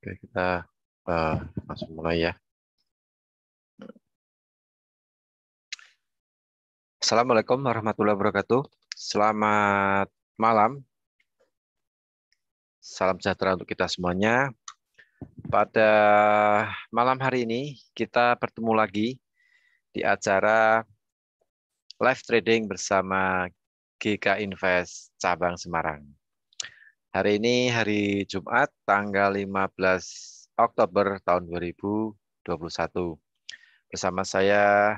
Oke, kita langsung mulai ya. Assalamualaikum warahmatullahi wabarakatuh. Selamat malam. Salam sejahtera untuk kita semuanya. Pada malam hari ini kita bertemu lagi di acara live trading bersama GK Invest Cabang Semarang. Hari ini hari Jumat tanggal 15 Oktober tahun 2021. Bersama saya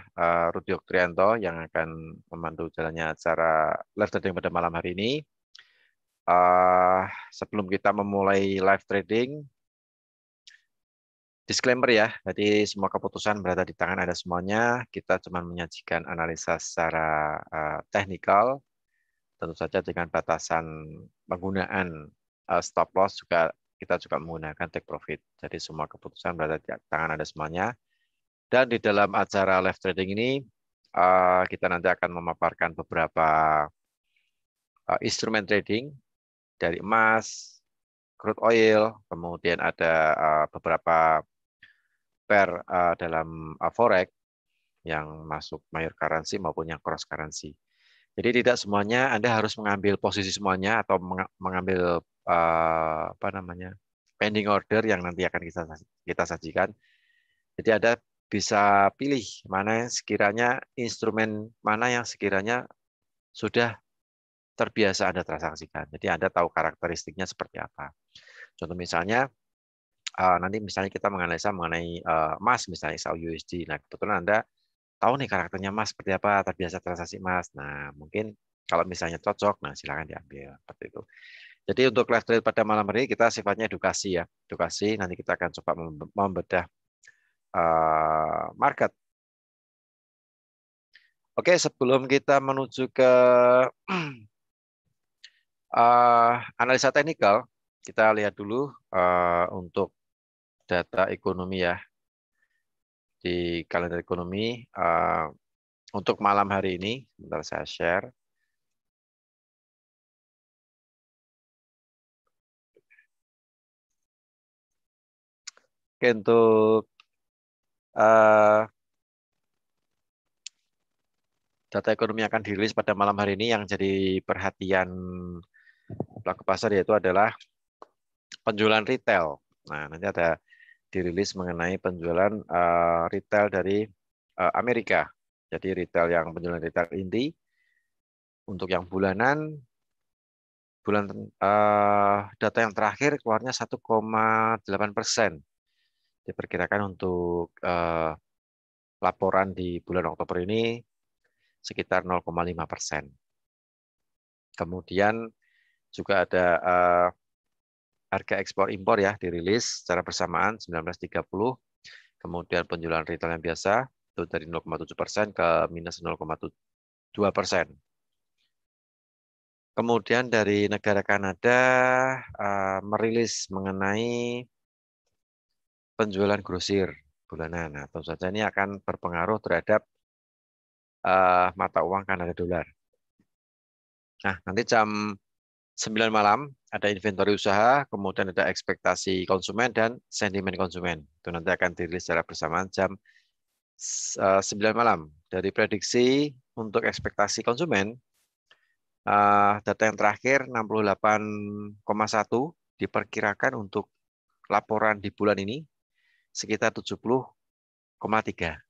Rudi Oktrianto yang akan memandu jalannya acara live trading pada malam hari ini. Sebelum kita memulai live trading, disclaimer ya, jadi semua keputusan berada di tangan Anda semuanya. Kita cuma menyajikan analisa secara teknikal, tentu saja dengan batasan penggunaan stop loss juga kita juga menggunakan take profit. Jadi semua keputusan berada di tangan Anda semuanya. Dan di dalam acara live trading ini, kita nanti akan memaparkan beberapa instrumen trading dari emas, crude oil, kemudian ada beberapa pair dalam forex yang masuk major currency maupun yang cross currency. Jadi tidak semuanya Anda harus mengambil posisi semuanya atau mengambil apa namanya pending order yang nanti akan kita sajikan. Jadi Anda bisa pilih mana yang sekiranya instrumen mana yang sekiranya sudah terbiasa Anda transaksikan. Jadi Anda tahu karakteristiknya seperti apa. Contoh misalnya nanti misalnya kita menganalisa mengenai emas misalnya XAU-USD. Nah, kebetulan Anda tahu nih karakternya emas seperti apa, terbiasa transaksi emas. Nah, mungkin kalau misalnya cocok, nah silakan diambil seperti itu. Jadi untuk live trade pada malam hari kita sifatnya edukasi ya. Edukasi, nanti kita akan coba membedah market. Oke, sebelum kita menuju ke analisa teknikal, kita lihat dulu untuk data ekonomi ya. Di kalender ekonomi untuk malam hari ini, sebentar saya share. Oke, untuk data ekonomi akan dirilis pada malam hari ini yang jadi perhatian pelaku pasar yaitu adalah penjualan retail. Nah, nanti ada dirilis mengenai penjualan retail dari Amerika. Jadi penjualan retail inti untuk yang bulanan data yang terakhir keluarnya 1,8%. Diperkirakan untuk laporan di bulan Oktober ini sekitar 0,5%. Kemudian juga ada harga ekspor impor ya dirilis secara bersamaan 19.30. Kemudian penjualan retail yang biasa itu dari 0,7% ke minus 0,2%. Kemudian dari negara Kanada merilis mengenai penjualan grosir bulanan. Nah, tentu saja ini akan berpengaruh terhadap mata uang Kanada dolar. Nah, nanti jam 9 malam ada inventory usaha, kemudian ada ekspektasi konsumen dan sentimen konsumen. Itu nanti akan dirilis secara bersamaan jam 9 malam. Dari prediksi untuk ekspektasi konsumen, data yang terakhir 68,1 diperkirakan untuk laporan di bulan ini sekitar 70,3.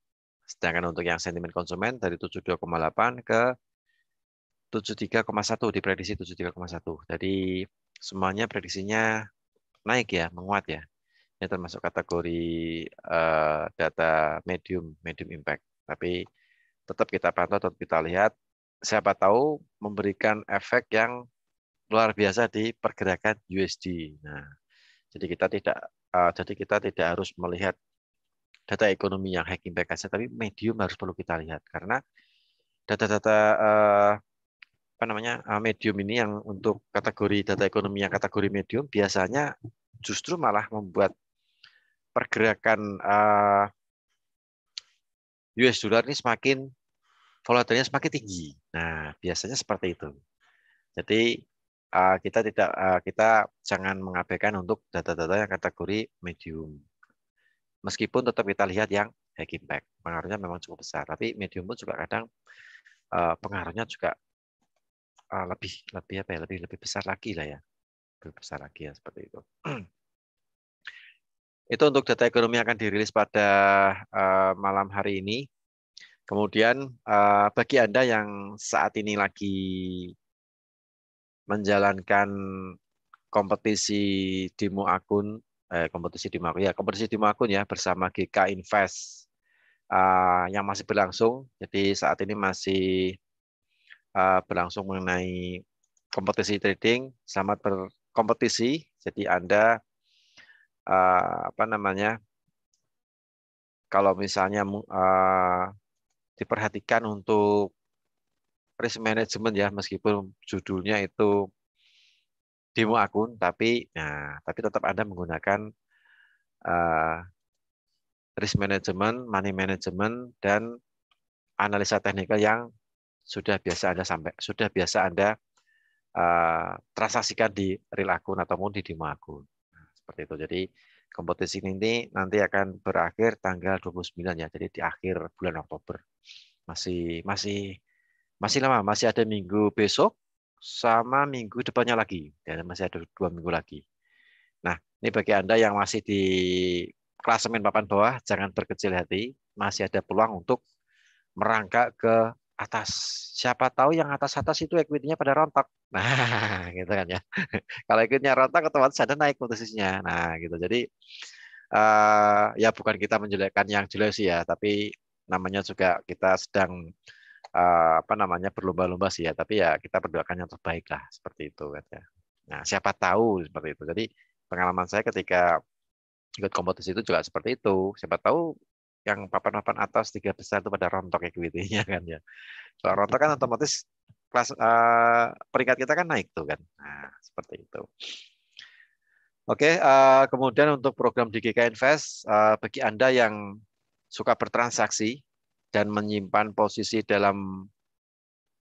Sedangkan untuk yang sentimen konsumen dari 72,8 ke 73,1 diprediksi 73,1. Jadi semuanya prediksinya naik ya, menguat ya. Ini termasuk kategori data medium impact. Tapi tetap kita pantau, tetap kita lihat. Siapa tahu memberikan efek yang luar biasa di pergerakan USD. Nah, jadi kita tidak harus melihat data ekonomi yang high impact saja, tapi medium harus perlu kita lihat karena data-data medium ini yang untuk kategori data ekonomi yang kategori medium biasanya justru malah membuat pergerakan US dollar ini volatilnya semakin tinggi. Nah, biasanya seperti itu. Jadi kita jangan mengabaikan untuk data-data yang kategori medium. Meskipun tetap kita lihat yang high impact, pengaruhnya memang cukup besar. Tapi medium pun juga kadang pengaruhnya juga lebih besar lagi lah ya, lebih besar lagi ya seperti itu. Itu untuk data ekonomi akan dirilis pada malam hari ini. Kemudian bagi Anda yang saat ini lagi menjalankan kompetisi kompetisi demo akun ya bersama GK Invest yang masih berlangsung. Jadi saat ini masih berlangsung mengenai kompetisi trading. Selamat berkompetisi. Jadi Anda kalau misalnya diperhatikan untuk risk management ya, meskipun judulnya itu demo akun, tapi tetap Anda menggunakan risk management, money management, dan analisa teknikal yang sudah biasa Anda transaksikan di real akun ataupun di demo akun. Seperti itu. Jadi kompetisi ini nanti akan berakhir tanggal 29 ya. Jadi di akhir bulan Oktober. Masih lama, masih ada minggu besok sama minggu depannya lagi. Dan masih ada 2 minggu lagi. Nah, ini bagi Anda yang masih di klasemen papan bawah, jangan berkecil hati. Masih ada peluang untuk merangkak ke atas. Siapa tahu yang atas-atas itu equity-nya pada rontok. Nah, gitu kan ya. Kalau equity-nya rontok, otomatis ada naik posisinya. Nah, gitu. Jadi, ya bukan kita menjelekkan yang jelek sih ya, tapi namanya juga kita sedang berlomba-lomba sih ya. Tapi ya kita berdoakan yang terbaik lah, seperti itu kan ya. Nah, siapa tahu seperti itu. Jadi, pengalaman saya ketika ikut kompetisi itu juga seperti itu. Siapa tahu yang papan-papan atas 3 besar itu pada rontok equity-nya kan ya. Kalau rontok kan otomatis peringkat kita kan naik tuh kan. Nah, seperti itu. Oke, kemudian untuk program di GK Invest, bagi Anda yang suka bertransaksi dan menyimpan posisi dalam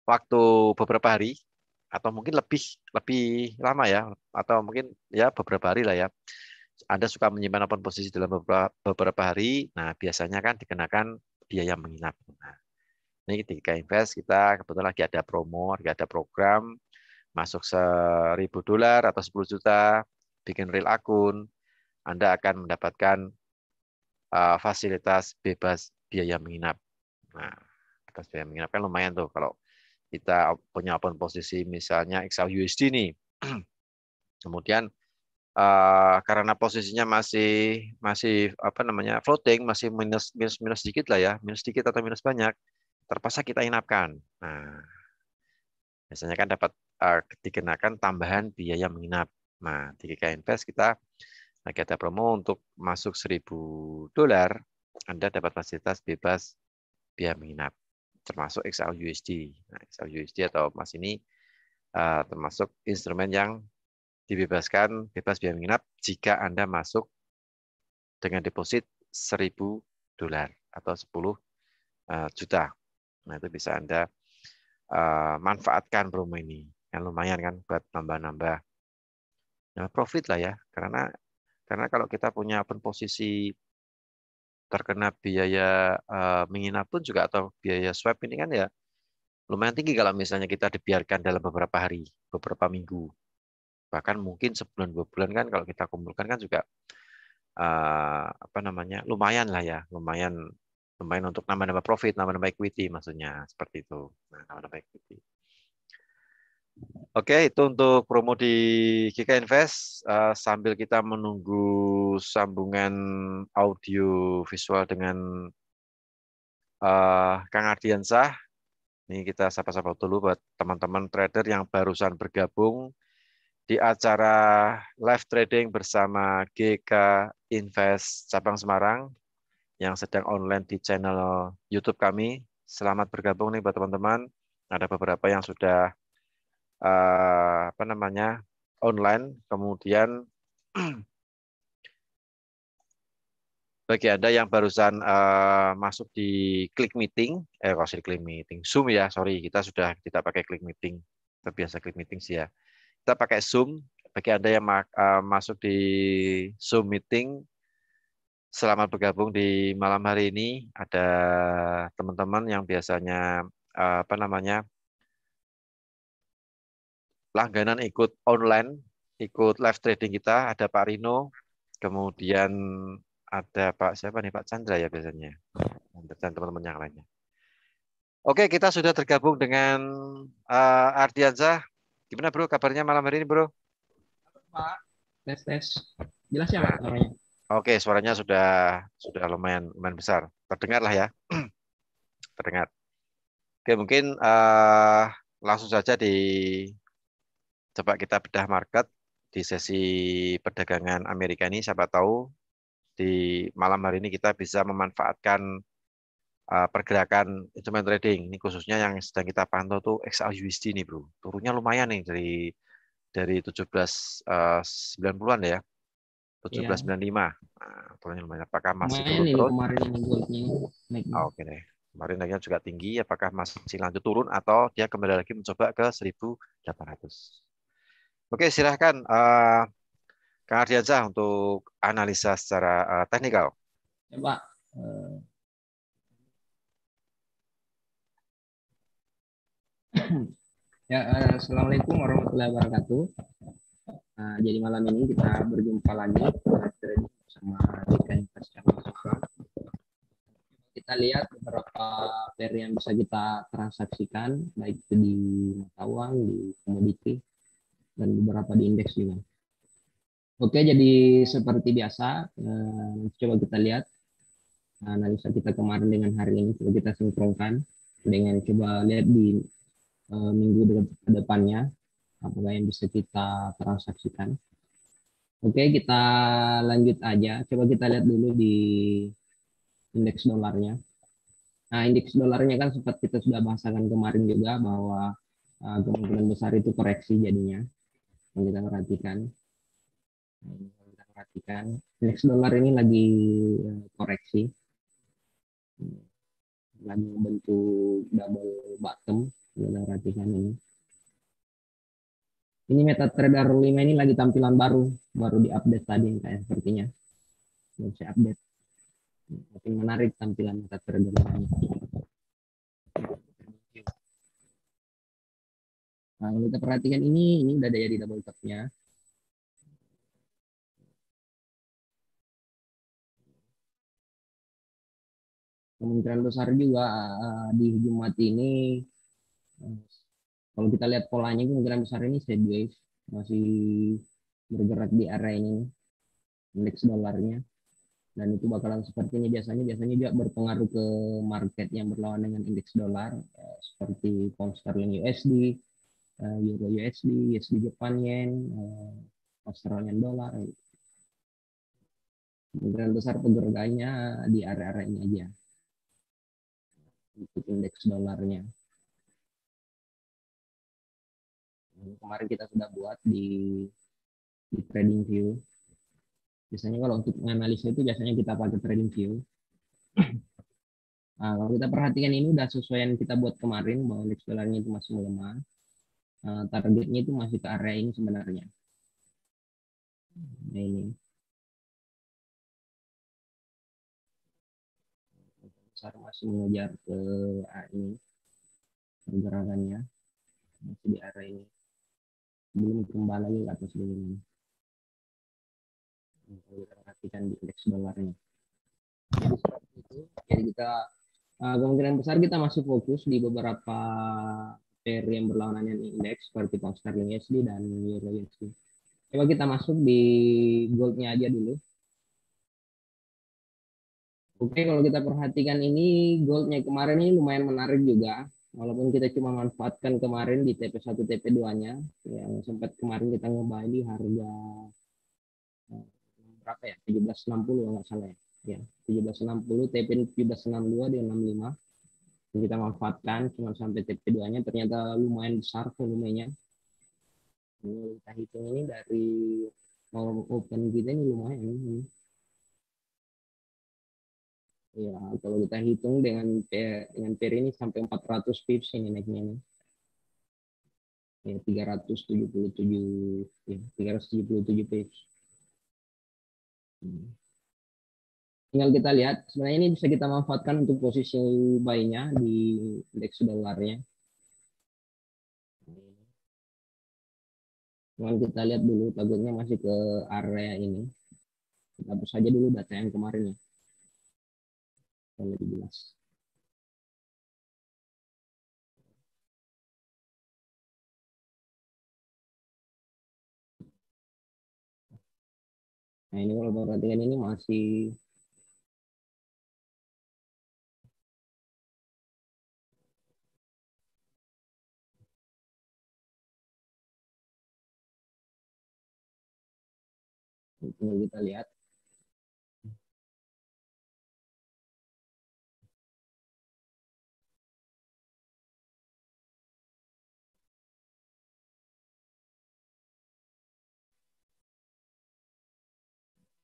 waktu beberapa hari atau mungkin lebih lama ya, atau mungkin ya beberapa hari lah ya. Anda suka menyimpan apapun posisi dalam beberapa hari, nah biasanya kan dikenakan biaya menginap. Nah, ini ketika invest kita kebetulan lagi ada promo, lagi ada program masuk $1.000 atau 10 juta, bikin real akun, Anda akan mendapatkan fasilitas bebas biaya menginap. Nah, bebas biaya menginap kan lumayan tuh kalau kita punya akun posisi misalnya XAUUSD nih. Kemudian karena posisinya masih floating, masih minus sedikit lah ya, minus sedikit atau minus banyak, terpaksa kita inapkan. Nah, biasanya kan dapat dikenakan tambahan biaya menginap. Nah, di GK Invest kita lagi ada promo untuk masuk $1.000, Anda dapat fasilitas bebas biaya menginap, termasuk XAUUSD. Nah, XAUUSD atau emas ini termasuk instrumen yang dibebaskan bebas biaya menginap jika Anda masuk dengan deposit $1.000 atau 10 juta. Nah, itu bisa Anda manfaatkan promo ini. Yang lumayan kan buat nambah-nambah profit lah ya. Karena kalau kita punya posisi terkena biaya menginap pun juga atau biaya swap ini kan ya lumayan tinggi kalau misalnya kita dibiarkan dalam beberapa hari, beberapa minggu. Bahkan mungkin sebulan 2 bulan kan kalau kita kumpulkan kan juga lumayan lah ya, lumayan untuk nambah-nambah profit, nambah-nambah equity maksudnya seperti itu. Nah, nambah-nambah equity. Oke, itu untuk promo di GK Invest. Sambil kita menunggu sambungan audio visual dengan Kang Ardiansah. Ini kita sapa-sapa dulu buat teman-teman trader yang barusan bergabung di acara live trading bersama GK Invest Cabang Semarang yang sedang online di channel YouTube kami. Selamat bergabung nih buat teman-teman. Ada beberapa yang sudah online. Kemudian bagi Anda yang barusan masuk di klik meeting, Zoom ya, sorry, kita pakai klik meeting, terbiasa klik meeting sih ya. kita pakai Zoom. Bagi Anda yang masuk di Zoom meeting, selamat bergabung di malam hari ini. Ada teman-teman yang biasanya apa namanya langganan ikut online, ikut live trading kita. Ada Pak Rino, kemudian ada Pak siapa nih, Pak Chandra ya biasanya, dan teman-teman yang lainnya. Oke, kita sudah tergabung dengan Ardiansyah. Gimana bro, kabarnya malam hari ini bro? Pak, tes tes. Jelas ya Pak namanya? Oke, suaranya sudah lumayan lumayan besar. Terdengar lah ya, terdengar. Oke, mungkin langsung saja coba kita bedah market di sesi perdagangan Amerika ini. Siapa tahu di malam hari ini kita bisa memanfaatkan pergerakan instrumen trading. Ini khususnya yang sedang kita pantau tuh XAUSD nih bro. Turunnya lumayan nih dari 17.90-an ya. Iya, 17.95. Nah, turunnya lumayan. Apakah masih lumayan turun ini terus? kemarin ini goldnya naiknya. Oke deh. Kemarin naiknya juga tinggi. Apakah masih lanjut turun atau dia kembali lagi mencoba ke 1.800? Oke, silahkan Kang Ardiansyah untuk analisa secara teknikal. Ya Pak, eh, ya Assalamualaikum warahmatullahi wabarakatuh. Nah, jadi malam ini kita berjumpa lagi trading bersama Dika Investasi Mahasiswa. Kita lihat beberapa pair yang bisa kita transaksikan, baik itu di mata uang, di komoditi, dan beberapa di indeks juga. Oke, jadi seperti biasa, coba kita lihat analisa kita kemarin dengan hari ini, coba kita sinkronkan dengan coba lihat di minggu depannya apakah yang bisa kita transaksikan. Oke, kita lanjut aja. Coba kita lihat dulu di indeks dolarnya. Nah, indeks dolarnya kan sempat kita sudah bahasakan kemarin juga bahwa kemungkinan besar itu koreksi jadinya. Yang kita perhatikan, indeks dolar ini lagi koreksi, lagi membentuk double bottom. Kita perhatikan ini. Ini MetaTrader 5 ini lagi tampilan baru, baru diupdate tadi kayak sepertinya. Belum saya update. Makin menarik tampilan MetaTrader 5 ini. Nah, kalau kita perhatikan ini udah ada di double top-nya. Kemungkinan besar juga di Jumat ini, uh, kalau kita lihat polanya kemungkinan besar ini sideways, masih bergerak di area ini, indeks dolarnya. Dan itu bakalan seperti ini biasanya juga berpengaruh ke market yang berlawan dengan indeks dolar, seperti pound sterling USD, euro USD, USD Japan Yen, Australian dollar. Kemungkinan besar pergerakannya di area-area ini aja untuk indeks dolarnya. Kemarin kita sudah buat di trading view. Biasanya kalau untuk menganalisa itu biasanya kita pakai trading view. Nah, kalau kita perhatikan ini udah sesuai yang kita buat kemarin bahwa indeks dolarnya itu masih melemah. Targetnya itu masih ke area ini sebenarnya. Nah, ini besar masih mengejar ke ini pergerakannya masih di area ini. Belum kembali lagi ke atas dulu ini. Kalau kita perhatikan di indeks dolarnya. Jadi seperti itu. Jadi kita kemungkinan besar kita masih fokus di beberapa pair yang berlawanan dengan indeks seperti pound sterling USD dan euro USD. Coba kita masuk di goldnya aja dulu. Oke, kalau kita perhatikan ini goldnya kemarin ini lumayan menarik juga. Walaupun kita cuma manfaatkan kemarin di TP1 TP2-nya yang sempat kemarin kita ngebuy di harga berapa ya? 1760 kalau nggak salah ya. Ya, 1760 TP 1762 di 65. Kita manfaatkan cuma sampai TP2-nya ternyata lumayan besar volumenya. Ini kita hitung ini dari open kita ini lumayan. Ya, kalau kita hitung dengan pair ini sampai 400 pips ini naiknya ini. ya 377 ya 377 page. Tinggal kita lihat sebenarnya ini bisa kita manfaatkan untuk posisi buy-nya di indeks dolarnya. Cuman kita lihat dulu targetnya masih ke area ini. Kita hapus saja dulu data yang kemarin ya. Lebih jelas. Nah ini kalau perhatikan ini masih tinggal kita lihat.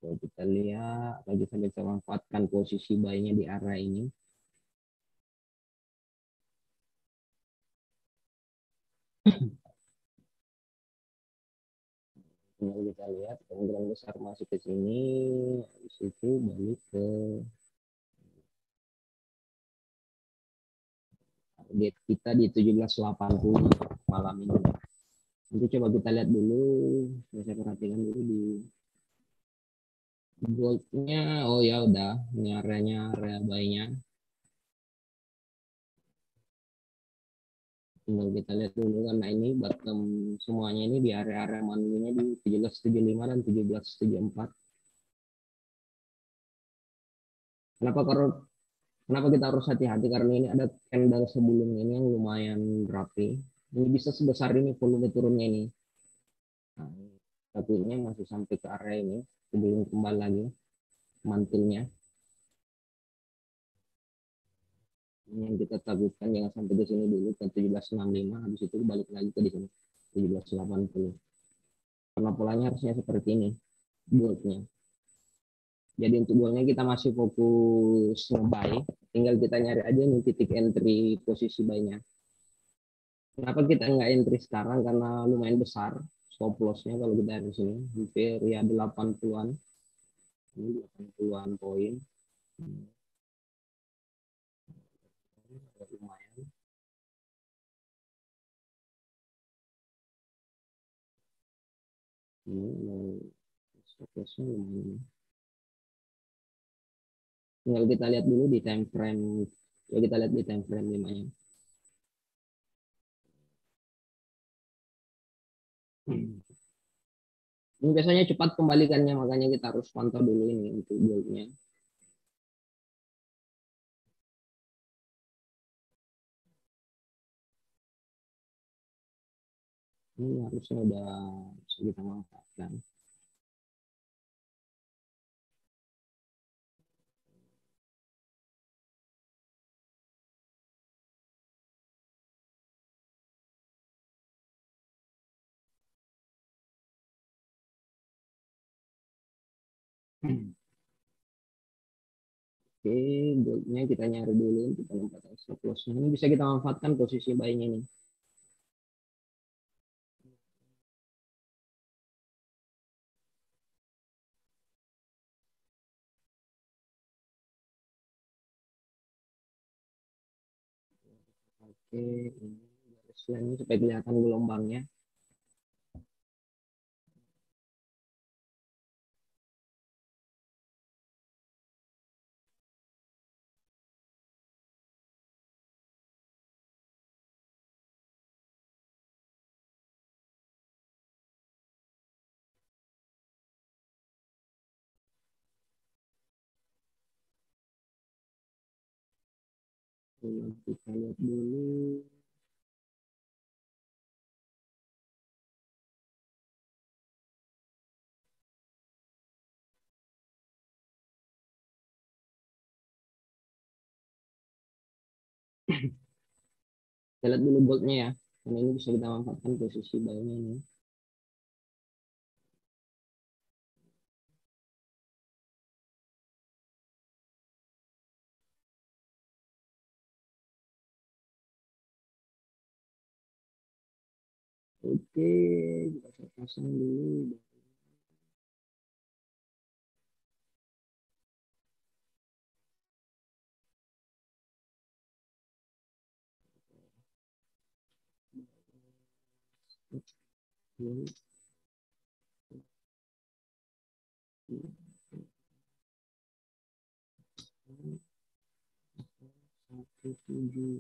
Kalau kita lihat, kalau kita bisa manfaatkan posisi buy-nya di area ini. Tinggal kita lihat kemungkinan besar masuk ke sini, habis itu balik ke target kita di 1780 malam ini. Nanti coba kita lihat dulu, saya perhatikan dulu di goldnya. Oh ya udah, ini areanya area buy-nya. Tinggal kita lihat dulu karena ini bottom semuanya ini di area-area manunya di 1775 dan 1774. Kenapa kalau Kenapa kita harus hati-hati? Karena ini ada candle sebelumnya ini yang lumayan rapi. Ini bisa sebesar ini volume turunnya ini. Nah, satunya masih sampai ke area ini sebelum kembali lagi mantilnya. Ini yang kita takutkan jangan sampai ke sini dulu ke 1765, habis itu balik lagi ke di sini 1780. Karena polanya harusnya seperti ini build-nya. Jadi untuk goalnya kita masih fokus nge-buy. Tinggal kita nyari aja nih titik entry posisi buy-nya. Kenapa kita nggak entry sekarang? Karena lumayan besar stop loss-nya kalau kita di sini. Hampir ya 80-an. Ini 80-an poin. Lumayan. Ini stop loss-nya lumayan. Tinggal kita lihat dulu di time frame. Ya kita lihat di time frame 5-nya. Ini biasanya cepat kembalikannya, makanya kita harus pantau dulu ini untuk goldnya. Ini harusnya udah bisa kita manfaatkan. Oke, goldnya kita nyari dulu untuk penempatan stop loss-nya. Ini bisa kita manfaatkan posisi buy-nya nih. Oke, ini garisnya ini supaya kelihatan gelombangnya. Kita lihat dulu. Kita lihat dulu goldnya ya. Karena ini bisa kita manfaatkan posisi buy-nya ini. Oke, kita pasang dulu. Satu tujuh.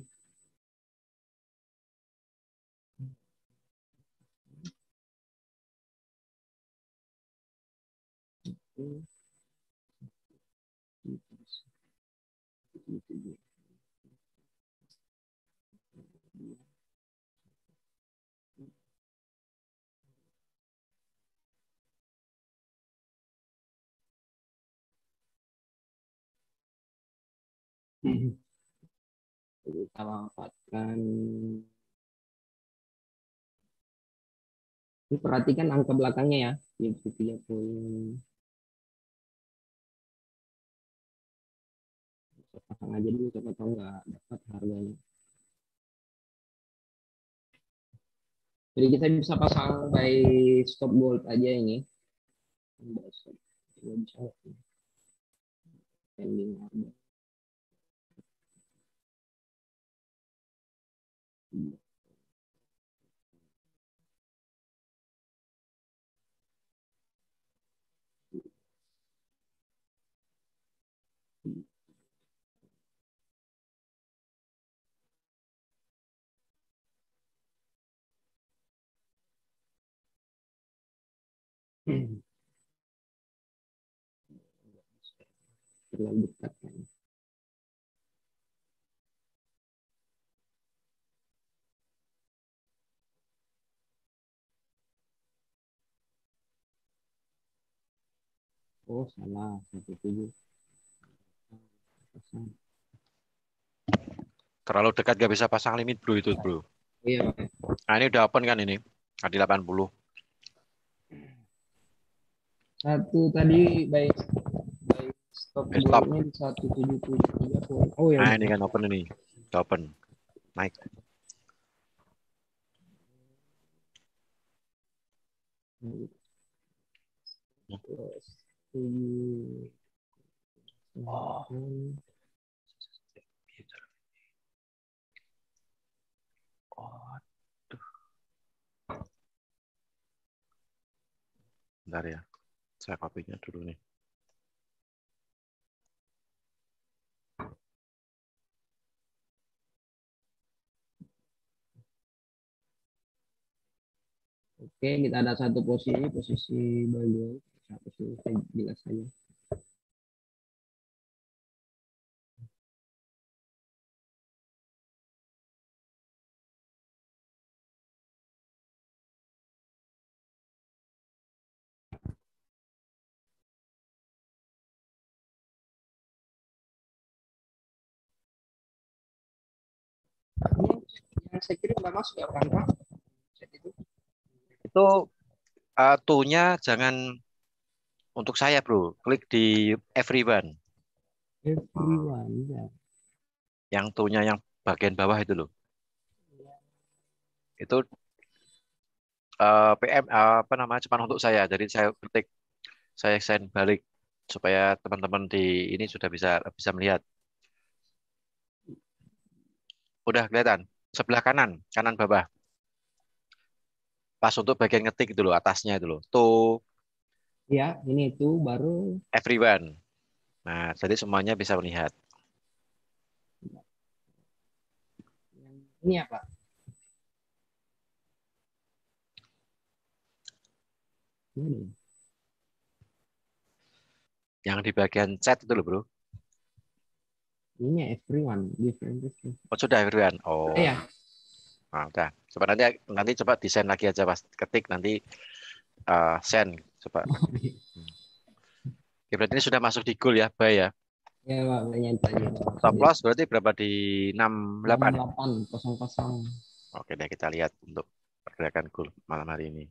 Kita manfaatkan. Ini perhatikan angka belakangnya ya. Itu 30. Pasang aja dulu, siapa tahu nggak dapat harganya. Jadi kita bisa pasang by stop bolt aja ini. Bisa pending order. Terlalu dekat kan. Oh salah, 17. Pasang. Terlalu dekat gak bisa pasang limit bro itu bro. Iya. Nah ini udah open kan ini. Di 80. Satu tadi by stop Stop. boltnya di 177.3. Oh ya Nah udah. ini kan open ini. Udah open. Naik. Oh. Oh. Bentar ya. Saya kopinya dulu nih. Oke, kita ada satu posisi bagian. Satu posisi jelas saja. Yang saya kirim nggak masuk ya Pak? Itu tool-nya jangan untuk saya bro. Klik di everyone. Everyone ya. Yang tool-nya yang bagian bawah itu loh. Itu PM apa namanya cuma untuk saya. Jadi saya ketik, saya send balik supaya teman-teman di ini sudah bisa bisa melihat. Udah kelihatan sebelah kanan, kanan bawah. Pas untuk bagian ngetik itu loh, atasnya itu loh. Tuh Ya, ini itu baru everyone. Nah, jadi semuanya bisa melihat. ini apa? Ini. Yang di bagian chat itu loh, bro. Ini everyone, different. Oh, sudah everyone. Oh, Ya. nah, udah. Coba nanti coba desain lagi aja pas ketik nanti send coba. Oke, berarti ini sudah masuk di goal ya, Bay ya. Ya, Pak, banyak tadi. Stop loss berarti berapa di 68? 68 kosong. Oke deh kita lihat untuk pergerakan goal malam hari ini.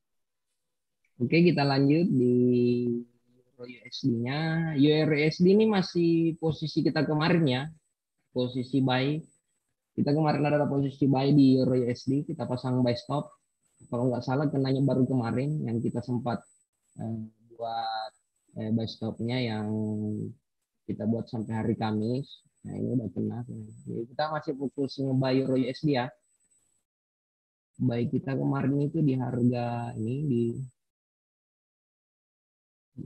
Oke, kita lanjut di Euro USD-nya. Euro USD ini masih posisi kita kemarin ya, posisi buy. Kita kemarin ada posisi buy di Euro USD, kita pasang buy stop kalau nggak salah kenanya baru kemarin yang kita sempat buat buy stopnya yang kita buat sampai hari Kamis. Nah ini udah kena. Jadi kita masih fokus nge-buy Euro USD ya. Baik kita kemarin itu di harga ini di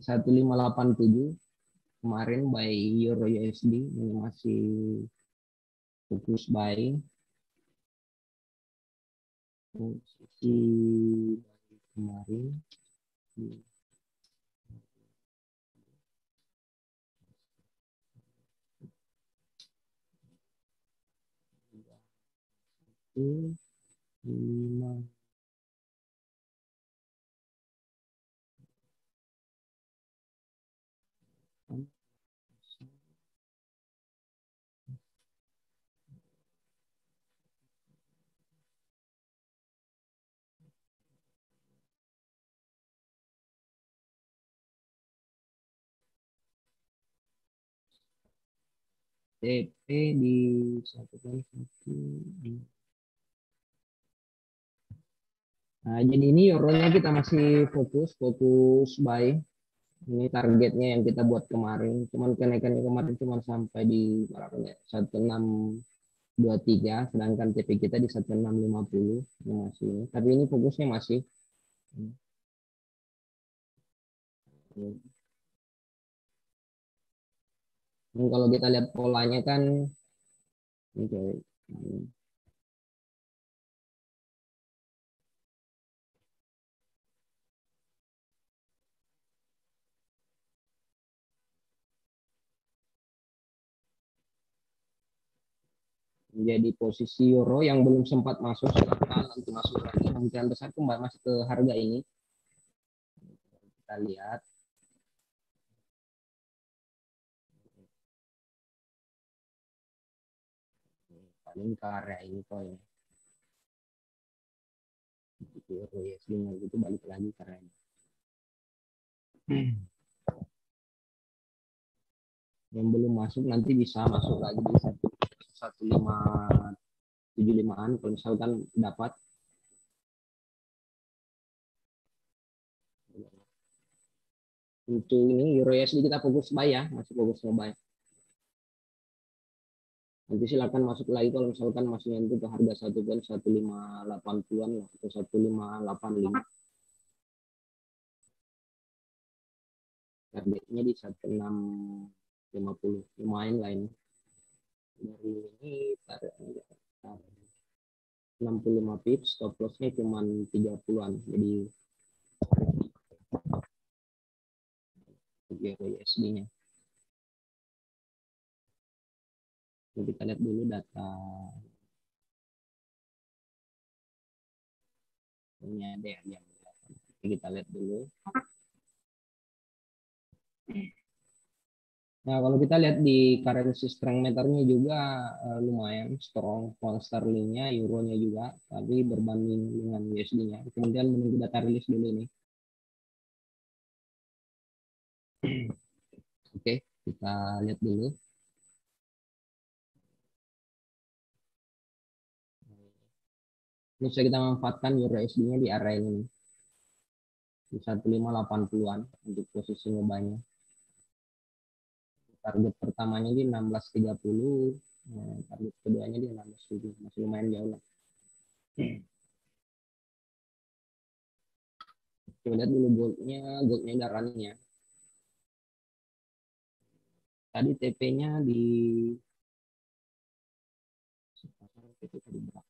1587 kemarin buy Euro USD ini masih fokus buy posisi kemarin itu 5 TP di 1,1. Nah, jadi ini euronya kita masih fokus buy. Ini targetnya yang kita buat kemarin. Cuman kenaikannya kemarin cuma sampai di berapa ya? 1623, sedangkan TP kita di 1650. Ini masih ini. Tapi ini fokusnya masih. Kalau kita lihat polanya kan ini, menjadi posisi euro yang belum sempat masuk, silahkan nanti masuk lagi kemungkinan besar kembali masuk ke harga ini. Kita lihat paling ke area ini kok ya, euro USD-nya gitu balik lagi ke area ini. Yang belum masuk nanti bisa masuk lagi di 1575-an kalau misalkan dapat. Untuk ini euro USD kita fokus buy ya, masih fokus buy. Nanti silakan masuk lagi kalau misalkan masih nyentuh ke harga 1,1580-an atau 1585. Targetnya di 1650, lumayan lah ini. Dari ini tarik 65 pips, stop lossnya cuma 30-an. Jadi USD-nya. Kita lihat dulu data ini ada yang kita lihat dulu. Nah, kalau kita lihat di currency strength meternya juga lumayan strong, pound sterlingnya, euronya juga, tapi berbanding dengan USD-nya. Kemudian menunggu data rilis dulu ini. Oke, kita lihat dulu. Ini bisa kita manfaatkan euro USD-nya di area ini. Di 1580-an untuk posisi ngebanya. Target pertamanya di 1630, target keduanya di 1670, masih lumayan jauh lah. Kita lihat dulu goldnya udah running ya. Tadi TP-nya di tadi berapa?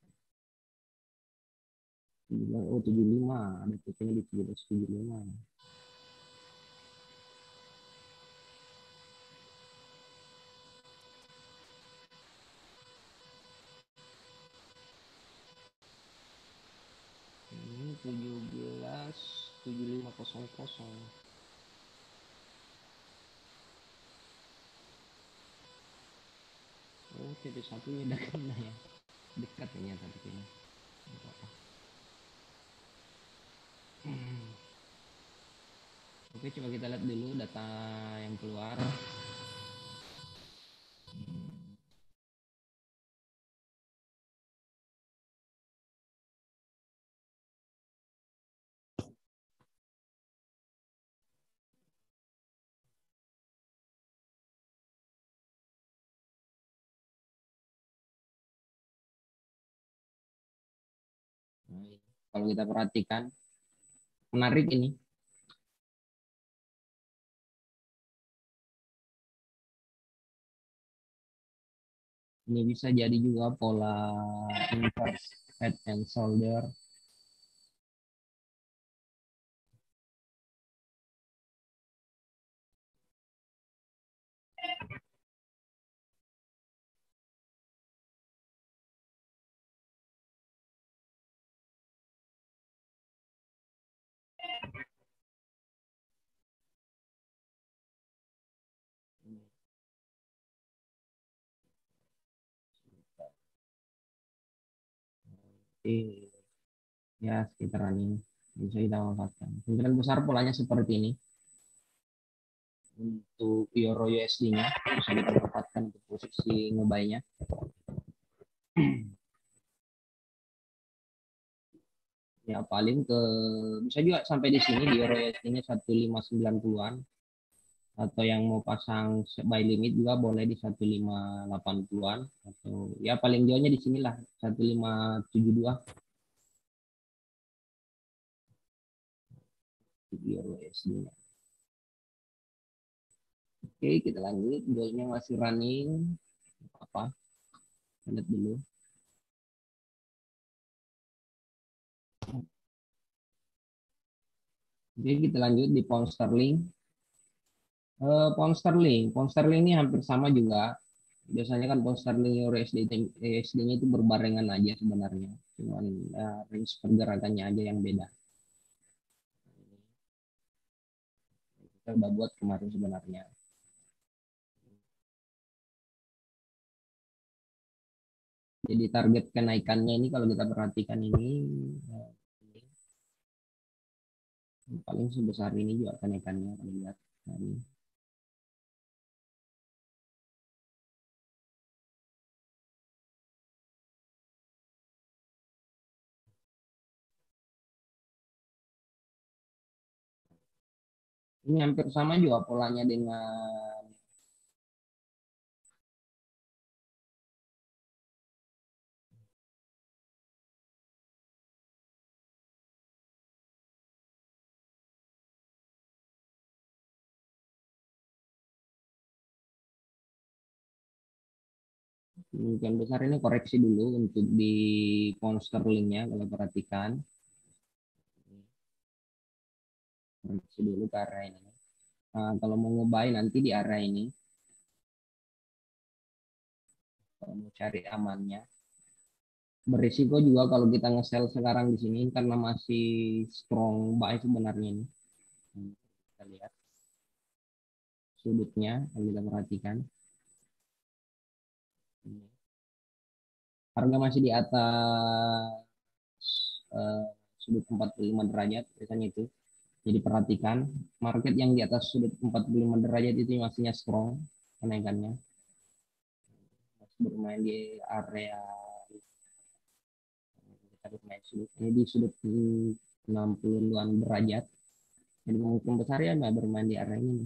75, ada TP-nya di 775. Ini 177500. Oh, TP1 nya udah kena ya. Dekat ternyata TP-nya. Oke, coba kita lihat dulu data yang keluar. Kalau kita perhatikan, menarik ini. Ini bisa jadi juga pola inverse head and shoulder. Ya sekitaran ini bisa kita manfaatkan. Kemungkinan besar polanya seperti ini. Untuk euro USD-nya bisa kita manfaatkan untuk posisi ngebuy-nya. Ya paling ke bisa juga sampai di sini di euro USD-nya 1590-an, atau yang mau pasang buy limit juga boleh di 1580-an, atau ya paling jauhnya di sinilah 1572 di euro USD-nya. Oke, kita lanjut. Goalnya masih running. Apa? Lihat dulu. Oke, kita lanjut di pound sterling. Pound sterling ini hampir sama juga. Biasanya kan pound sterling euro USD-nya itu berbarengan aja sebenarnya. Cuman range pergerakannya aja yang beda. Kita udah buat kemarin sebenarnya. Jadi target kenaikannya ini kalau kita perhatikan ini paling sebesar ini juga kenaikannya kalau lihat. Nah, ini. Ini hampir sama juga polanya dengan kemungkinan besar ini koreksi dulu untuk di pound sterlingnya kalau perhatikan. Koreksi dulu ke area ini. Nah, kalau mau ngebuy nanti di area ini. Kalau mau cari amannya. Berisiko juga kalau kita nge-sell sekarang di sini karena masih strong buy sebenarnya ini. Kita lihat sudutnya kalau kita perhatikan. Harga masih di atas eh, sudut 45 derajat biasanya itu. Jadi perhatikan market yang di atas sudut 45 derajat itu masihnya strong kenaikannya. Masih bermain di area kita bermain sudut ini di sudut 60-an derajat. Jadi mungkin besar ya nggak bermain di area ini.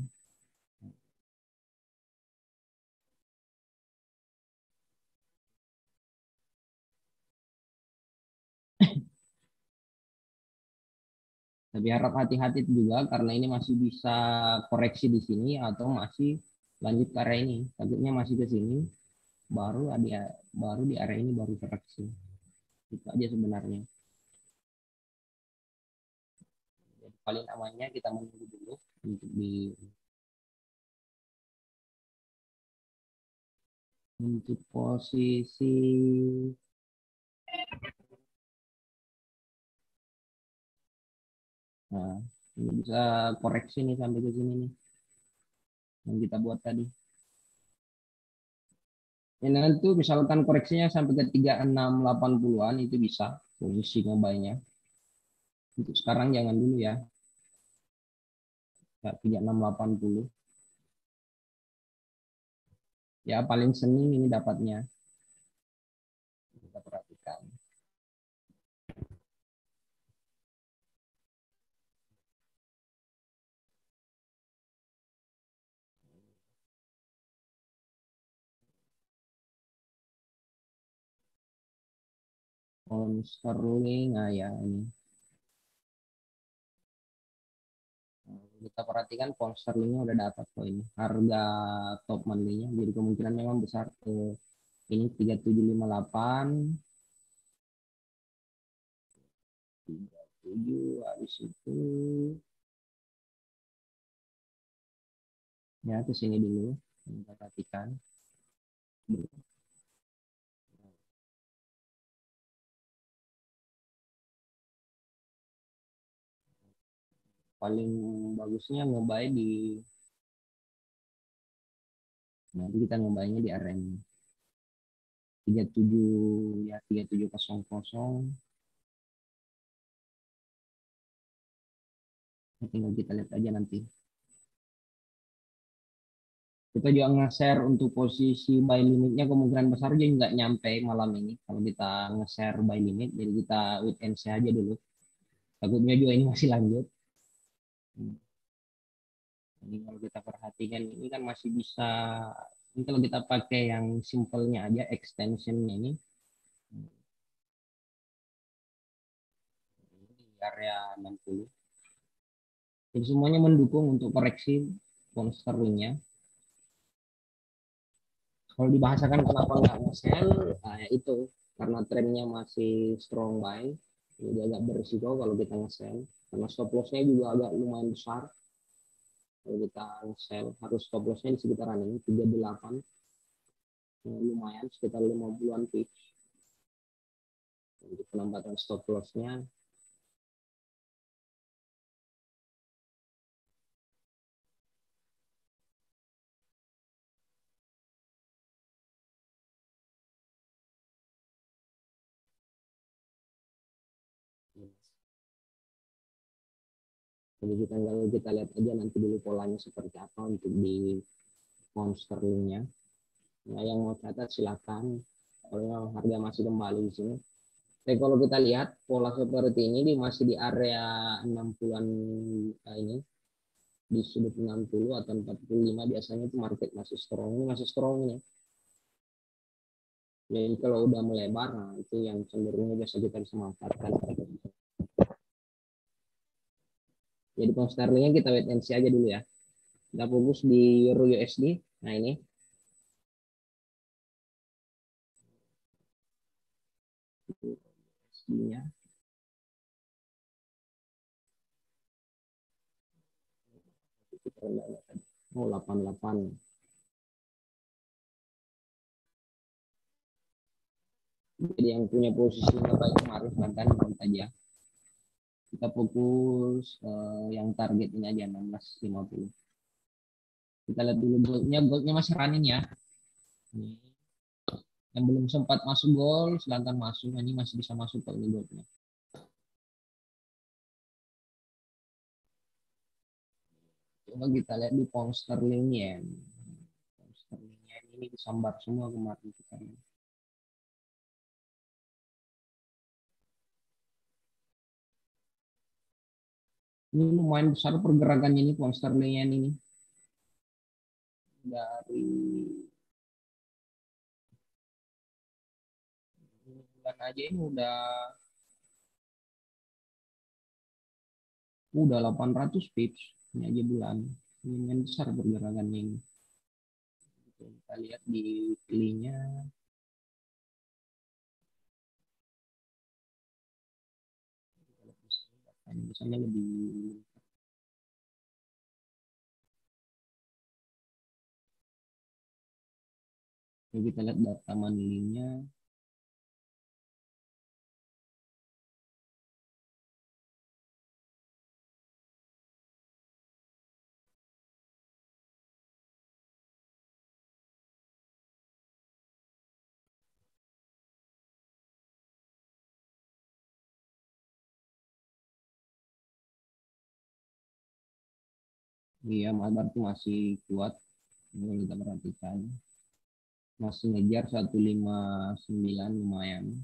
Tapi harap hati-hati juga karena ini masih bisa koreksi di sini atau masih lanjut ke area ini. Takutnya masih ke sini baru di area ini baru koreksi. Itu aja sebenarnya. Jadi paling amannya kita menunggu dulu untuk di untuk posisi nah ini bisa koreksi nih sampai ke sini nih yang kita buat tadi. Ini nanti misalkan koreksinya sampai ke 3680-an itu bisa posisi ngebaynya. Untuk sekarang jangan dulu ya. 3680. Ya paling seni ini dapatnya. Kita perhatikan. Pound sterling, nah ya ini. Kita perhatikan pound sterlingnya udah dapat kok ini. Harga top monthly-nya. Jadi kemungkinan memang besar ke ini 3758, 37 habis itu ya ke sini dulu. Kita perhatikan. Paling bagusnya ngebuy di nanti kita ngebuynya di area 37 ya 3700. Tinggal kita lihat aja nanti. Kita juga nge-share untuk posisi buy limitnya kemungkinan besar juga nggak nyampe malam ini kalau kita nge-share buy limit. Jadi kita wait and see aja dulu. Takutnya juga ini masih lanjut. Jadi kalau kita perhatikan ini kan masih bisa. Ini kalau kita pakai yang simpelnya aja extensionnya ini di area 60. Jadi semuanya mendukung untuk koreksi pound sterlingnya. Kalau dibahasakan kenapa nggak nge-sell, nah ya itu karena trennya masih strong buy, jadi agak berisiko kalau kita nge-sell. Karena stop loss-nya juga agak lumayan besar. Kalau kita nge-sell harus stop loss-nya di sekitaran ini 38, lumayan sekitar 50-an pips. Untuk penempatan stop loss-nya jadi kita lihat aja nanti dulu polanya seperti apa untuk di pound sterlingnya. Nah, yang mau catat silakan. Kalau harga masih kembali di sini. Tapi kalau kita lihat pola seperti ini di masih di area 60-an ini di sudut 60 atau 45 biasanya itu market masih strong. Ini masih strong ini. Jadi kalau udah melebar, nah itu yang cenderungnya biasa kita bisa manfaatkan. Jadi pound sterlingnya kita wait and see aja dulu ya. Kita fokus di euro USD. Nah ini USD-nya. Oh 88. Jadi yang punya posisi baik kemarin silahkan ikut aja. Kita fokus yang target ini aja 1650. Kita lihat dulu goldnya, goldnya masih running ya. Ini. Yang belum sempat masuk gol, silahkan masuk. Ini masih bisa masuk kalau ini goldnya. Coba kita lihat di pound sterlingnya. Pound sterlingnya ini disambar semua kemarin kita. Ini lumayan besar pergerakannya ini pound sterlingnya ini. Dari bulan aja ini udah 800 pips ini aja bulan. Ini besar pergerakannya ini. Kita lihat di weekly-nya. Misalnya lebih kita lihat data monthly-nya. Iya, Mabar tuh masih kuat. Ini kita perhatikan. Masih ngejar 159 lumayan.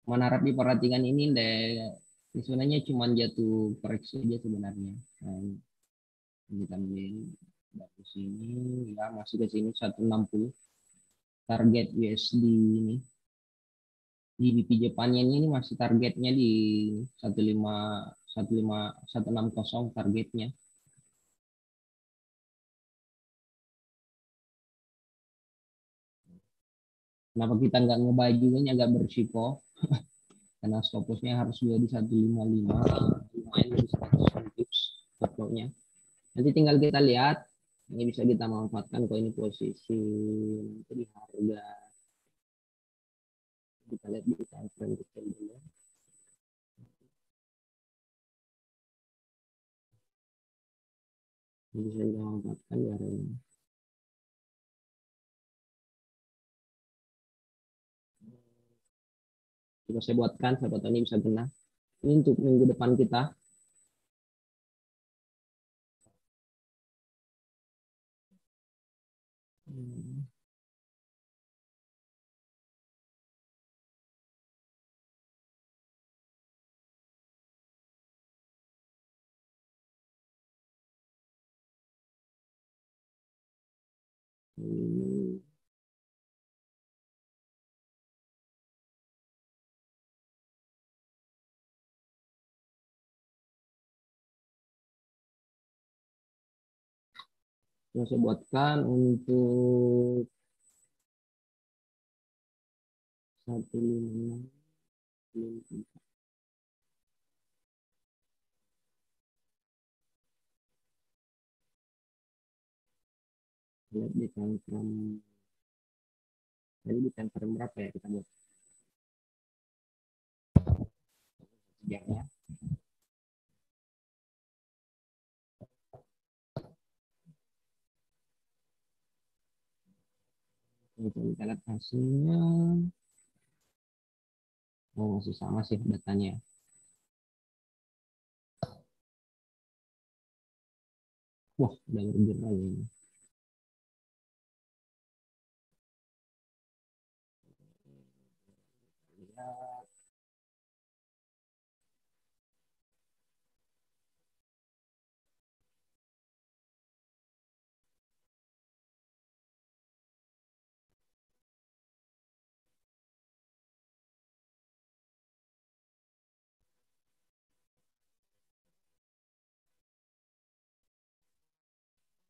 Mana harap diperhatikan ini deh. Ini sebenarnya cuma jatuh koreksi aja sebenarnya. Nah, kita ambil dari sini ya masih ke sini 160 target USD ini Di BP Jepannya ini masih targetnya di 160 targetnya. Kenapa kita nggak ngebuy juga agak bersiko, karena stop lossnya harus juga di 155, lumayan di 100 pips stop lossnya. Nanti tinggal kita lihat, ini bisa kita manfaatkan kalau ini posisi nanti di harga, kita lihat di time frame detail dulu. Ini bisa kita manfaatkan di area ini. Coba saya buatkan, siapa tahu ini bisa benar. Ini untuk minggu depan kita. Hmm. Ini yang saya buatkan untuk 156. Lihat di time frame. Jadi di time frame berapa ya kita buat sejarahnya. Kita lihat hasilnya. Oh, masih sama sih datanya. Wah, udah bergerak lagi. Lihat.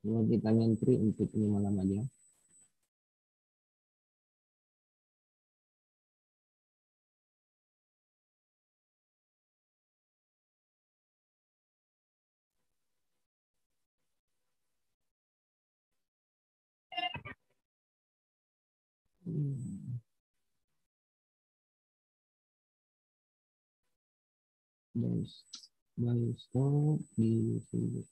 Kalau kita ngentri untuk ini malam aja. Hmm. Buy stop di sini.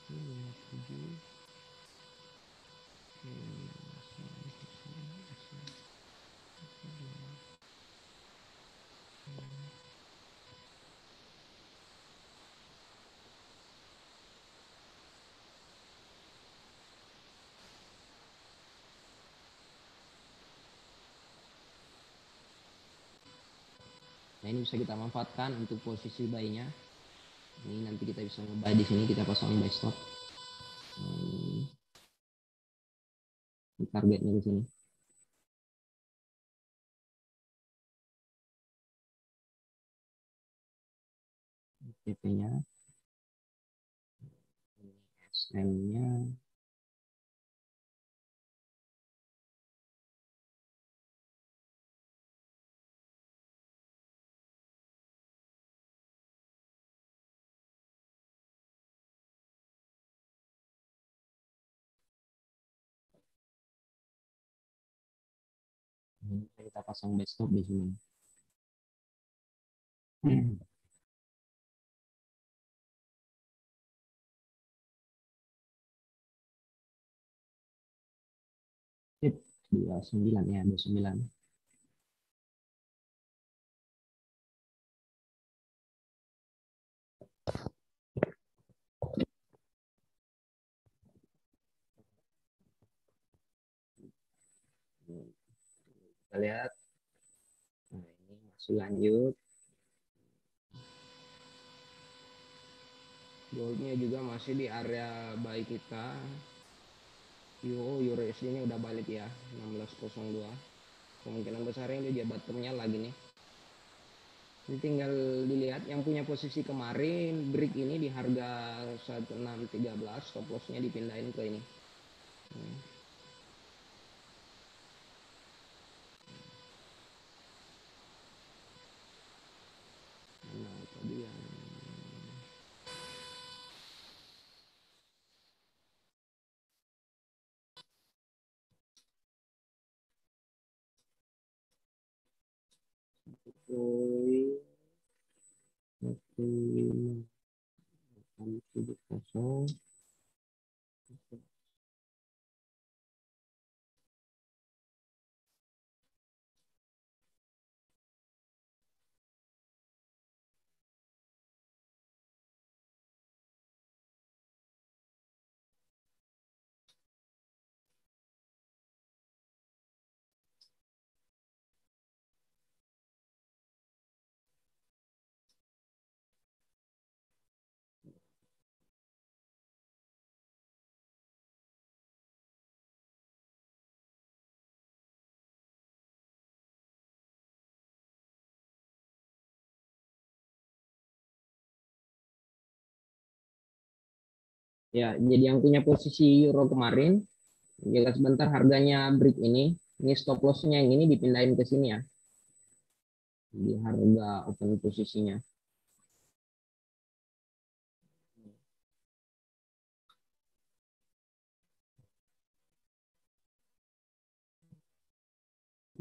157. Nah, ini bisa kita manfaatkan untuk posisi buy-nya. Ini nanti kita bisa nge-buy di sini, kita pasang buy stop. Ini targetnya di sini. TP-nya, SM-nya, ini kita pasang buy stop di sini. Sip, 29 ya, 29. Kita lihat. Nah, ini masih lanjut. Goldnya juga masih di area buy kita. Euro USD ini udah balik ya 16.02. Kemungkinan besarnya dia bottomnya lagi nih. Ini tinggal dilihat yang punya posisi kemarin break ini di harga 1613, stop lossnya dipindahin ke ini. Nah, tadi yang Oke, 70. Ya, jadi yang punya posisi euro kemarin, jelas sebentar harganya break ini stop lossnya yang ini dipindahin ke sini ya, di harga open posisinya.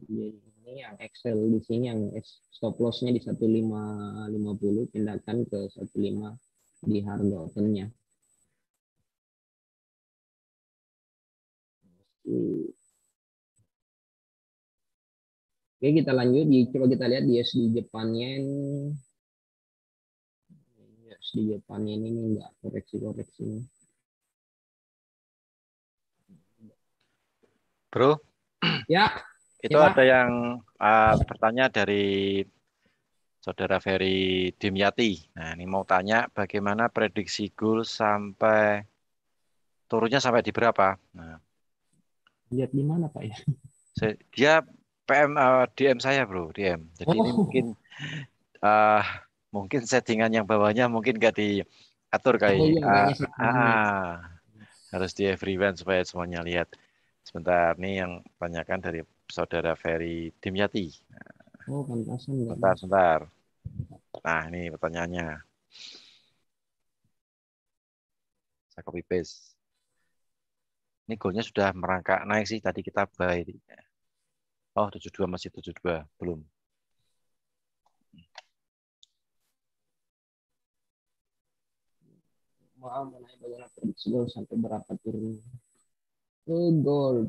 Jadi ini yang Excel di sini yang stop lossnya di 1550 pindahkan ke 15 di harga opennya. Oke, kita lanjut. Coba kita lihat di USD Jepang Yen. USD Jepang Yen ini enggak koreksi-koreksi. Bro, Ya, itu ya ada Pak. yang bertanya dari Saudara Ferry Dimyati. Nah, ini mau tanya bagaimana prediksi gold sampai turunnya sampai di berapa? Nah, Lihat di mana Pak ya? dia PM DM saya, Bro, DM. Jadi ini mungkin Oh, eh mungkin settingan yang bawahnya mungkin nggak diatur oh kayaknya. iya kayaknya settingannya. Harus di everyone supaya semuanya lihat. Sebentar, nih yang tanyakan dari Saudara Ferry Dimyati. Oh, pantasan nggak Sebentar, masuk. sebentar. Nah, ini pertanyaannya. Saya copy paste. Ini goalnya sudah merangkak naik sih. Tadi kita buy. Oh, 72 masih 72. Belum. Mau naik bagaimana prediksi gold sampai berapa turun? Gold.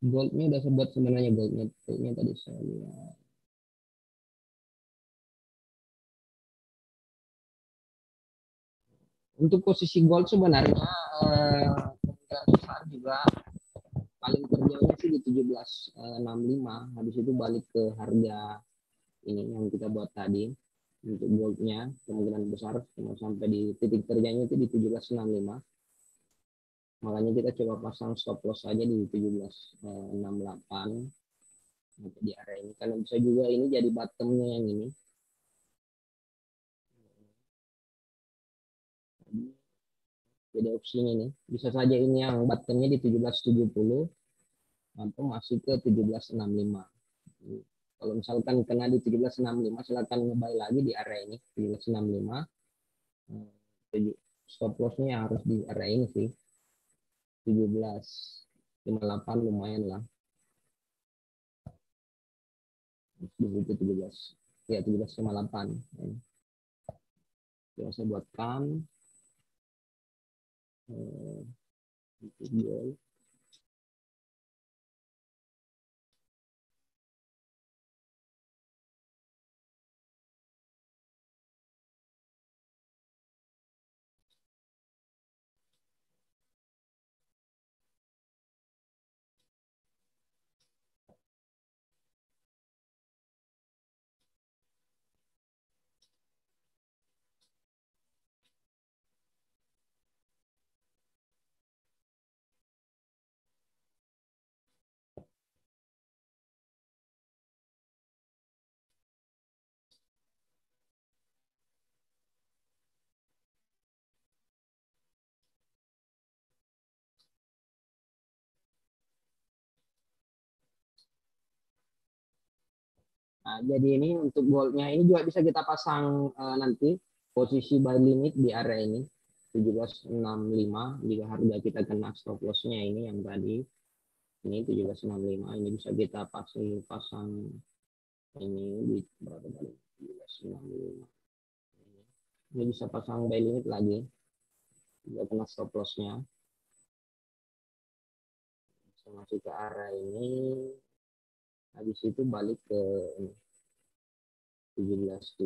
Goldnya udah sebut sebenarnya goldnya tadi saya lihat. Untuk posisi gold sebenarnya kemungkinan besar juga paling terjauhnya sih di 1765. Habis itu balik ke harga ini yang kita buat tadi untuk goldnya kemungkinan besar cuma sampai di titik terjauhnya itu di 1765. Makanya kita coba pasang stop loss aja di 1768 di area ini. Kalau bisa juga ini jadi bottomnya yang ini. Jadi opsinya nih bisa saja ini yang bottomnya di 1770 atau masuk ke 1765. Kalau misalkan kena di 1765 silakan ngebuy lagi di area ini 1765. Jadi stop lossnya harus di area ini sih 1758 lumayan lah di situ 17 ya 1758. Coba saya buatkan jual. Nah, jadi ini untuk goldnya ini juga bisa kita pasang nanti posisi buy limit di area ini 1765 jika harga kita kena stop lossnya ini yang tadi ini 1765 ini bisa kita pasang ini di berapa kali 1765 ini bisa pasang buy limit lagi jika kena stop lossnya bisa masuk ke area ini habis itu balik ke 1775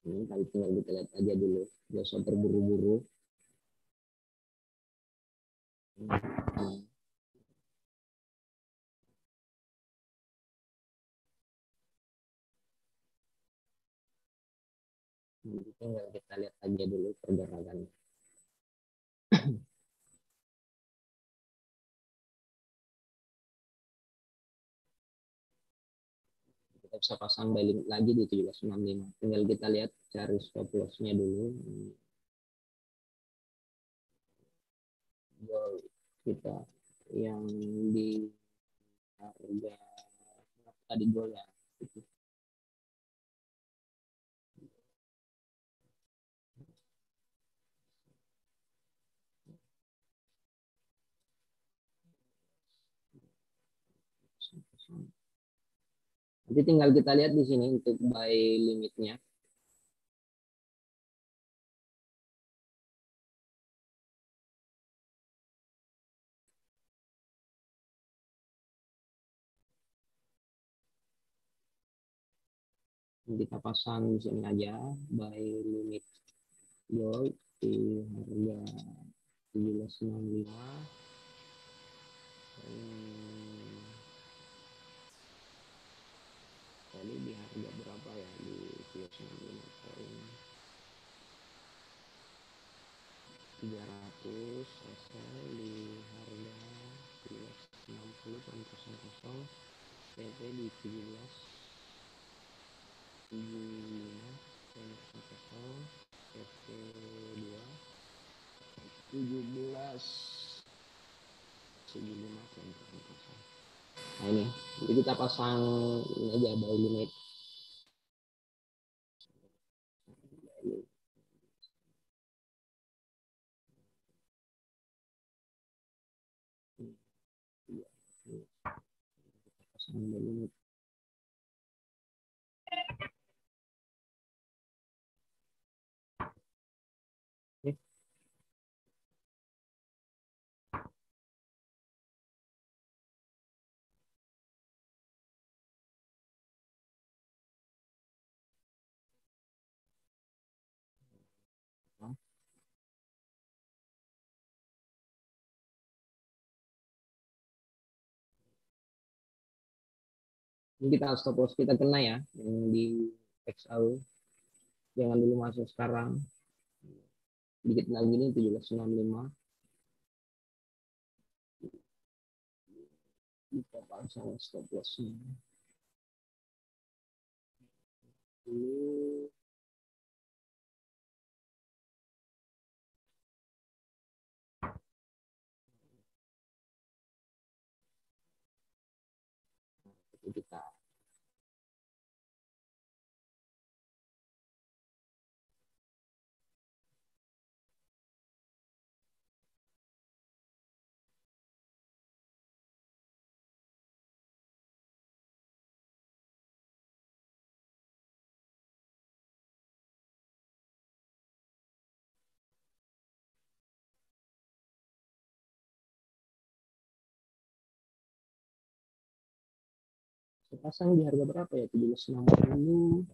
ini kali tinggal kita lihat aja dulu gak usah terburu-buru. Nah, jadi tinggal kita lihat aja dulu pergerakannya. Kita bisa pasang balik lagi di 1765. Tinggal kita lihat cari stop loss-nya dulu. Goal kita yang di harga tadi goal ya. Nanti tinggal kita lihat di sini untuk buy limitnya. Kita pasang di sini aja buy limit gold di harga 1765. Kali di harga berapa ya di 1765 poin 300 selesai di harga 1760.00 TP di 1775.00 TP 2 1775.00. Nah ini jadi kita pasang ini aja buy limit pasang buy limit. Oke. Ini kita stop loss kita kena ya yang di XAU jangan dulu masuk sekarang dikit lagi nih 1765 kita pasang stop lossnya dulu kita pasang di harga berapa ya 1760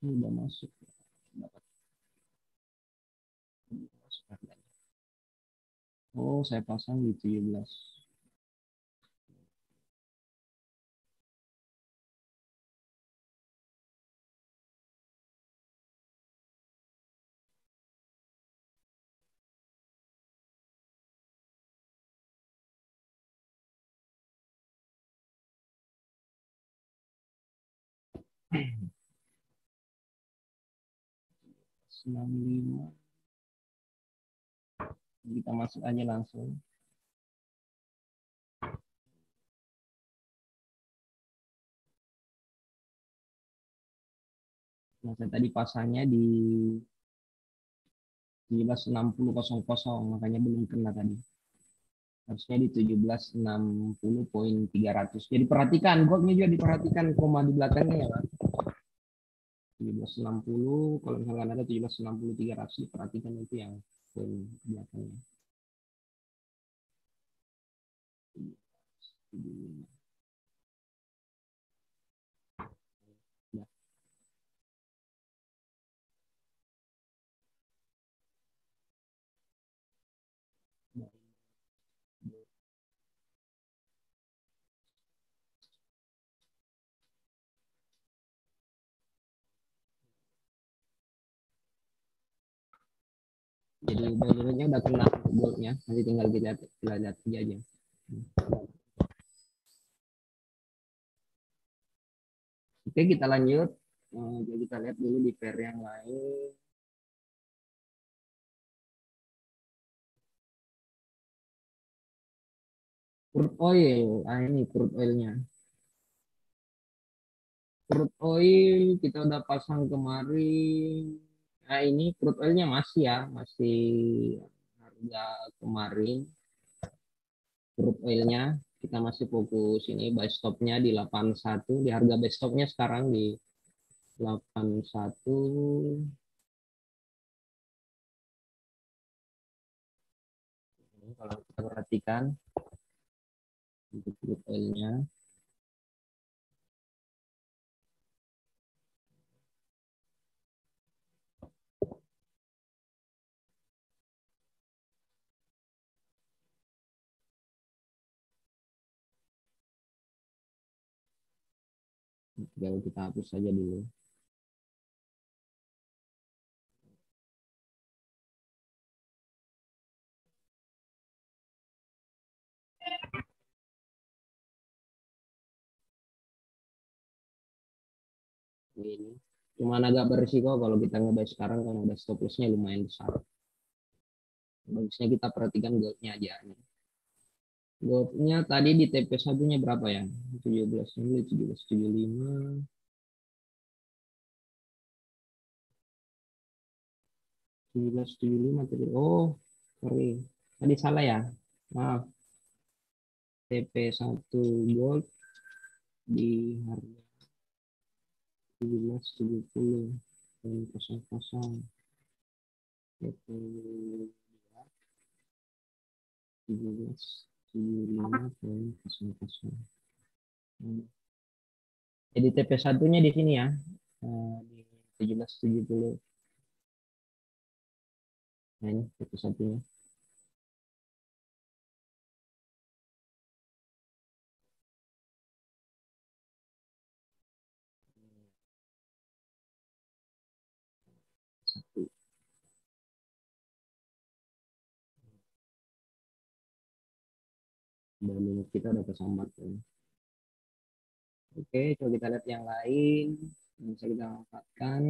ini udah masuk dapat masuk harganya. Oh saya pasang di 17. 95. Kita masuk aja langsung. Nah, saya tadi pasangnya di 1760.00, makanya belum kena tadi. Harusnya di 1760.300. Jadi perhatikan, goldnya juga diperhatikan koma di belakangnya ya, Pak. 1760, kalau misalkan ada 1760.300, diperhatikan itu yang poin belakangnya. 75. Ya. Jadi banyaknya udah kena goldnya, nanti tinggal kita lihat aja. Oke, kita lanjut. Jadi kita lihat dulu di pair yang lain. Crude oil, ini crude oilnya. Crude oil kita udah pasang kemarin. Nah ini crude oilnya masih ya, masih harga kemarin. Crude oilnya kita masih fokus ini buy stopnya di 81, di harga buy stopnya sekarang di 81. Ini kalau kita perhatikan untuk crude oilnya. Kalau kita hapus saja dulu. Ini cuman agak berisiko kalau kita ngebuy sekarang karena udah stop lossnya lumayan besar. Bagusnya kita perhatikan goldnya aja nih. Goldnya tadi di TP satunya berapa ya? 17 ini 1775. 1775 tadi. Oh, sorry. Tadi salah ya. Maaf. TP 1 gold di harga 1770.00. TP 1775.00. Jadi TP satunya di sini ya. Di 1770. Nah, ini TP satunya. Satu. Dan kita udah kesambat kan. Oke, coba kita lihat yang lain. Bisa kita manfaatkan.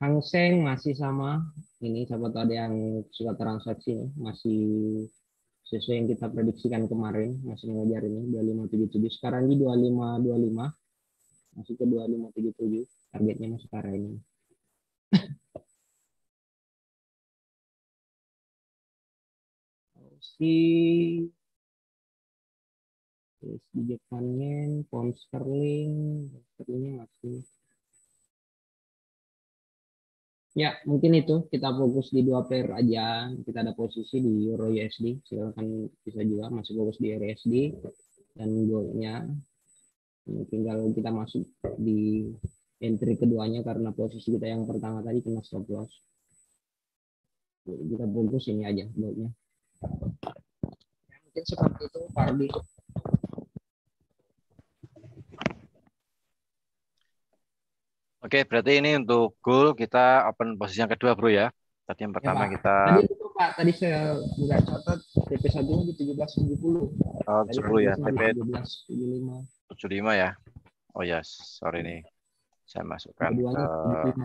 Hang Seng masih sama. Ini siapa tahu ada yang suka transaksi nih. Masih sesuai yang kita prediksikan kemarin. Masih mengejar ini 2577. Sekarang di 2525. Masih ke 2577. Targetnya masih ke arah ini. Si di Japannya, pound sterling, sterlingnya masih. Ya, mungkin itu kita fokus di dua pair aja. Kita ada posisi di Euro USD, silakan bisa juga masih fokus di Euro USD dan goldnya. Tinggal kita masuk di entry keduanya karena posisi kita yang pertama tadi kena stop loss. Kita fokus ini aja goldnya. Ya, mungkin seperti itu, Pardi. Oke, berarti ini untuk goal kita open posisi yang kedua, Bro ya. Tadi yang pertama Ya, kita tadi itu Pak, tadi saya nggak catat TP satunya di 1770. oh, Tadi 70 ya, di TP 1775. 75 ya. Oh ya, sorry nih. Saya masukkan Keduanya ke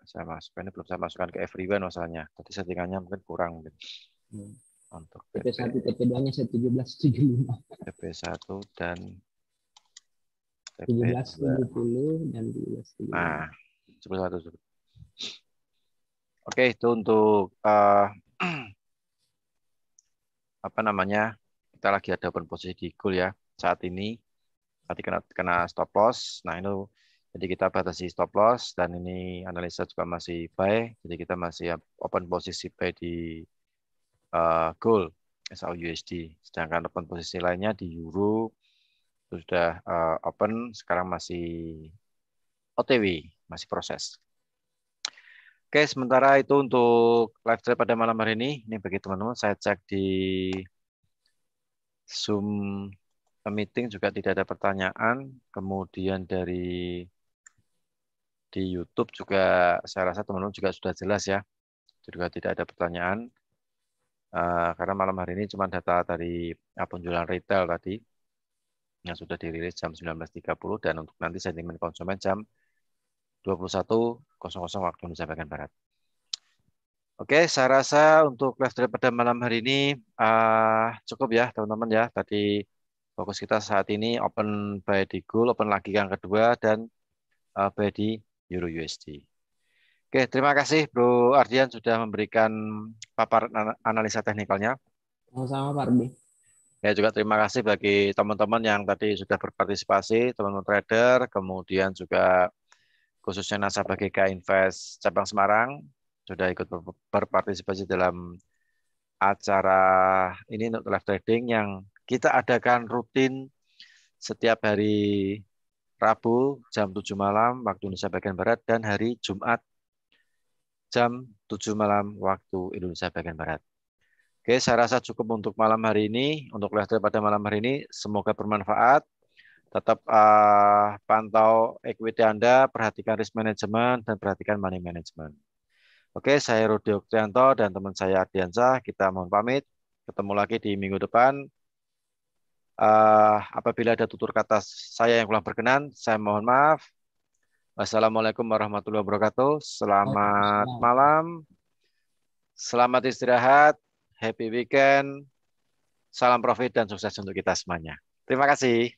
75. ini belum saya masukkan ke everyone masalahnya. Tadi settingannya mungkin kurang mungkin. Untuk TP1, TP2-nya 1775. TP1 dan TP2. 1770 dan 1775. Nah, 11. Oke, itu untuk apa namanya? Kita lagi ada open posisi di goal ya saat ini. Tadi kena stop loss. Nah, itu jadi kita batasi stop loss dan ini analisa juga masih buy. Jadi kita masih open posisi buy di gold SAUUSD. Sedangkan open posisi lainnya di euro sudah open, sekarang masih OTW, masih proses. Oke, sementara itu untuk live trade pada malam hari ini. Ini bagi teman-teman, saya cek di Zoom meeting juga tidak ada pertanyaan. Kemudian di YouTube juga saya rasa teman-teman juga sudah jelas ya. Juga tidak ada pertanyaan. Karena malam hari ini cuma data dari penjualan retail tadi yang sudah dirilis jam 19.30 dan untuk nanti sentimen konsumen jam 21.00 waktu Indonesia bagian Barat. Oke, saya rasa untuk live trade pada malam hari ini cukup ya teman-teman ya. Tadi fokus kita saat ini open buy di gold, open lagi yang kedua dan buy di Euro USD. Oke, terima kasih Bro Ardian sudah memberikan paparan analisa teknikalnya. Sama-sama Pak Ardi. Ya juga terima kasih bagi teman-teman yang tadi sudah berpartisipasi, teman-teman trader, kemudian juga khususnya nasabah GK Invest Cabang Semarang sudah ikut berpartisipasi dalam acara ini untuk live trading yang kita adakan rutin setiap hari Rabu jam 7 malam waktu Indonesia bagian Barat dan hari Jumat jam 7 malam waktu Indonesia bagian Barat. Oke, saya rasa cukup untuk malam hari ini. Untuk live trade pada malam hari ini, semoga bermanfaat. Tetap pantau equity Anda, perhatikan risk management, dan perhatikan money management. Oke, saya Rudi Oktianto dan teman saya Ardiansah. Kita mohon pamit. Ketemu lagi di minggu depan. Apabila ada tutur kata saya yang kurang berkenan, saya mohon maaf. Wassalamualaikum warahmatullahi wabarakatuh. Selamat malam. Selamat istirahat. Happy weekend. Salam profit dan sukses untuk kita semuanya. Terima kasih.